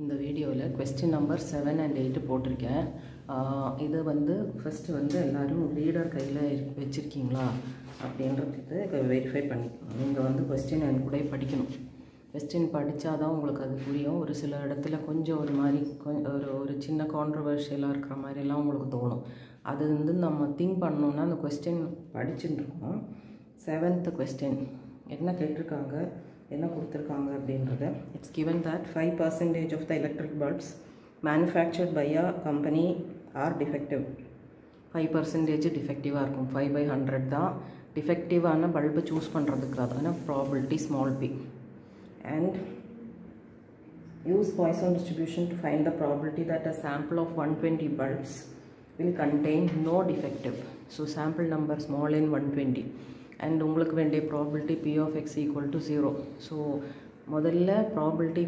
இந்த வீடியோவில் question number 7 and 8 போட்டிருக்கேன். இது வந்து ஃபர்ஸ்ட் வந்து எல்லாரும் ரீடர் கையில் வச்சுருக்கீங்களா அப்படின்றதுக்கு வெரிஃபை பண்ணிக்கணும். நீங்கள் வந்து கொஸ்டின் என் கூட படிக்கணும். கொஸ்டின் படித்தா தான் உங்களுக்கு அது புரியும். ஒரு சில இடத்துல கொஞ்சம் ஒரு மாதிரி ஒரு சின்ன கான்ட்ரவர்ஷியலாக இருக்கிற மாதிரிலாம் உங்களுக்கு தோணும். அது வந்து நம்ம திங்க் பண்ணோன்னா அந்த கொஸ்டின் படிச்சுட்டு இருக்கோம். 7th கொஸ்டின் என்ன கேட்டிருக்காங்க, என்ன கொடுத்துருக்காங்க அப்படின்றத. It's given that 5% of the electric bulbs manufactured by a company are defective. 5% டிஃபெக்டிவாக இருக்கும். 5/100 தான் டிஃபெக்டிவான பல்பு சூஸ் பண்ணுறதுக்கு. அதான probability small p. And use Poisson distribution to find the probability that a sample of 120 bulbs will contain no defective. So sample number small n 120. And உங்களுக்கு வேண்டிய probability p of x equal to 0. So முதல்ல probability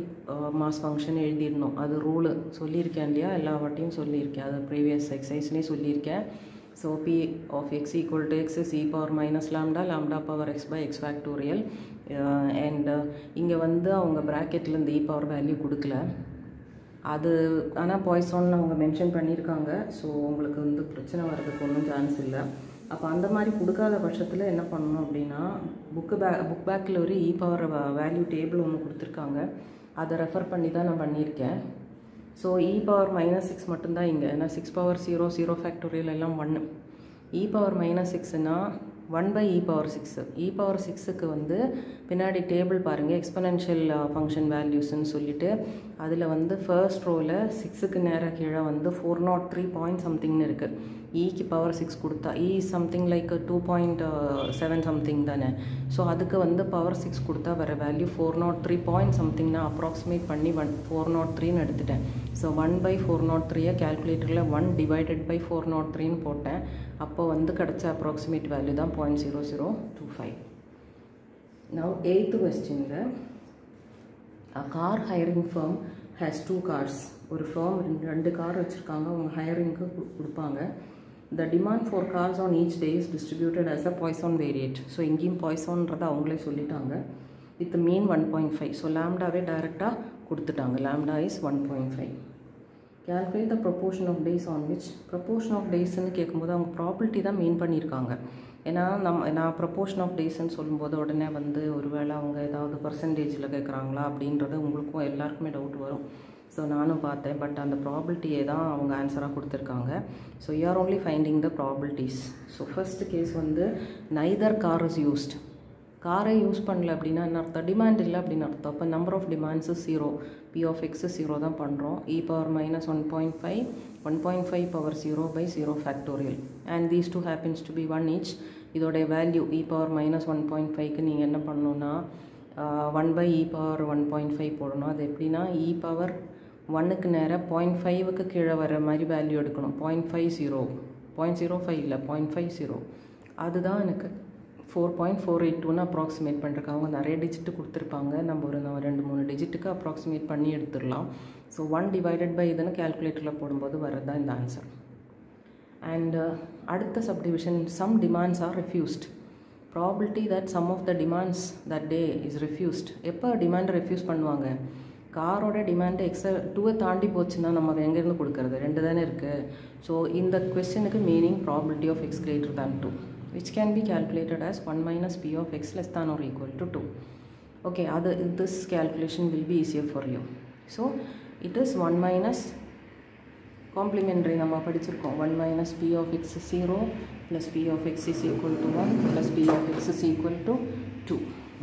mass function எழுதிடணும். அது rule சொல்லியிருக்கேன் இல்லையா, எல்லா வாட்டியும் சொல்லியிருக்கேன். அது ப்ரீவியஸ் எக்ஸசைஸ்லேயே சொல்லியிருக்கேன். So p of x equal to x is e power minus lambda, lambda power x by x factorial. And இங்கே வந்து அவங்க ப்ராக்கெட்டில் இந்த e power வேல்யூ கொடுக்கல. அது ஆனால் பாய்சான் அவங்க மென்ஷன் பண்ணியிருக்காங்க. ஸோ உங்களுக்கு வந்து பிரச்சனை வர்றதுக்கு ஒன்றும் சான்ஸ் இல்லை. அப்போ அந்த மாதிரி கொடுக்காத பட்சத்தில் என்ன பண்ணணும் அப்படின்னா, புக் பேக்கில் ஒரு இ பவர் வேல்யூ டேபிள் ஒன்று கொடுத்துருக்காங்க. அதை ரெஃபர் பண்ணி தான் நான் பண்ணியிருக்கேன். ஸோ இ பவர் -6 மட்டும்தான் இங்கே. ஏன்னா 6 power 0 0 ஃபேக்டோரியல் எல்லாம் 1. இ பவர் -6னா 1/e power 6. e power 6க்கு வந்து பின்னாடி டேபிள் பாருங்கள், எக்ஸ்பனென்ஷியல் ஃபங்க்ஷன் வேல்யூஸ்ன்னு சொல்லிட்டு அதில் வந்து ஃபர்ஸ்ட் ரோவில் 6க்கு நேராக கீழே வந்து 403 பாயிண்ட் சம்திங்னு இருக்குது. ஈக்கு பவர் 6 கொடுத்தா இ சம்திங் லைக் 2.7 சம்திங் தானே. ஸோ அதுக்கு வந்து பவர் 6 கொடுத்தா வர வேல்யூ 403 பாயிண்ட் சம்திங். நான் அப்ராக்சிமேட் பண்ணி 403ன்னு எடுத்துட்டேன். ஸோ 1/403 கேல்குலேட்டரில் 1 டிவைடட் பை 403ன்னு போட்டேன். அப்போ வந்து கிடச்ச அப்ராக்சிமேட் வேல்யூ தான் 0.0025. Now 8th question. A car hiring firm has 2 cars. ஒரு firm 2 கார் வச்சுருக்காங்க, அவங்க ஹையரிங்க்கு கொடுப்பாங்க. The demand for cars on each day is distributed as a Poisson variate. So இங்கேயும் பாய்சான்றதை அவங்களே சொல்லிட்டாங்க. With mean 1.5. ஸோ லாம்டாவே டைரெக்டாக கொடுத்துட்டாங்க. Lambda is 1.5. Calculate the proportion of days on which. proportion of daysன்னு கேட்கும்போது அவங்க ப்ராபிலிட்டி தான் மீன் பண்ணியிருக்காங்க. ஏன்னா நான் ப்ரொப்போர்ஷன் ஆஃப் டேஸ்ன்னு சொல்லும்போது உடனே வந்து ஒருவேளை அவங்க ஏதாவது பர்சன்டேஜில் கேட்குறாங்களா அப்படின்றது உங்களுக்கும் எல்லாருக்குமே டவுட் வரும். ஸோ நானும் பார்த்தேன். பட் அந்த ப்ராபிலிட்டியை தான் அவங்க ஆன்சராக கொடுத்துருக்காங்க. So you are only finding the probabilities. So first case வந்து நைதர் கார் இஸ் யூஸ்ட். காரை யூஸ் பண்ணல அப்படின்னா என்ன அர்த்தம், டிமாண்ட் இல்லை அப்படின்னு அர்த்தம். அப்போ number of demands 0, p of x 0 தான் பண்ணுறோம். e power -1.5 1.5 power 0/0 factorial. And these 2 happens to be 1 each. இதோடைய வேல்யூ e power -1.5க்கு நீங்கள் என்ன பண்ணணுன்னா 1/e power 1.5 போடணும். அது எப்படின்னா e power 1க்கு நேராக 0.5க்கு கீழே வர மாதிரி வேல்யூ எடுக்கணும். 0.50 0.05 இல்லை 0.50. அதுதான் எனக்கு 4.482ன்னு அப்ராக்சிமேட் பண்ணிருக்காங்க. நிறைய டிஜிட்டு கொடுத்துருப்பாங்க. நம்ம ஒரு 2-3 டிஜிட்டுக்கு அப்ராக்சிமேட் பண்ணி எடுத்துடலாம். ஸோ 1 டிவைடட் பை இதுன்னு கேல்குலேட்டரில் போடும்போது வரது தான் இந்த ஆன்சர். அண்ட் அடுத்த subdivision, some demands are refused. Probability that some of the demands that they is refused. எப்போ டிமாண்டை ரெஃப்யூஸ் பண்ணுவாங்க, காரோட டிமாண்டு எக்ஸ்ட்ரா 2 தாண்டி போச்சுன்னா நம்ம எங்கேருந்து கொடுக்கறது, 2 தானே இருக்குது. ஸோ இந்த கொஸ்டினுக்கு meaning probability of x greater than 2, which can be calculated as 1 minus p of x less than or equal to 2. Okay, this calculation will be easier for you. So it is 1 minus complementary நம்ம படிச்சிருக்கோம். 1 minus p of x is 0 plus p of x is equal to 1 plus p of x is equal to 2.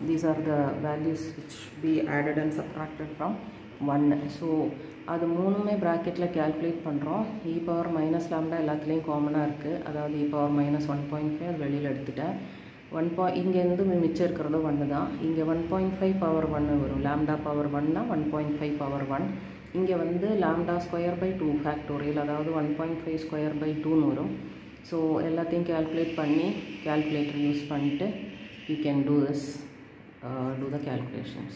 These are the values which be added and subtracted from 1. So அது மூணுமே ப்ராக்கெட்டில் calculate பண்ணுறோம். e power minus lambda எல்லாத்துலேயும் காமனாக இருக்குது. அதாவது e power -1.5 அது வெளியில் எடுத்துட்டேன். இங்கேருந்து மிச்சம் இருக்கிறதோ 1 தான். இங்கே 1.5 பவர் 1 வரும். லாம்டா பவர் 1னா 1.5 பவர் 1. இங்கே வந்து லாம்டா ஸ்கொயர் பை 2 ஃபேக்டோரியல், அதாவது 1.5 ஸ்கொயர் பை 2ன்னு வரும். ஸோ எல்லாத்தையும் கேல்குலேட் பண்ணி கேல்குலேட்டர் யூஸ் பண்ணிட்டு you can do the calculations.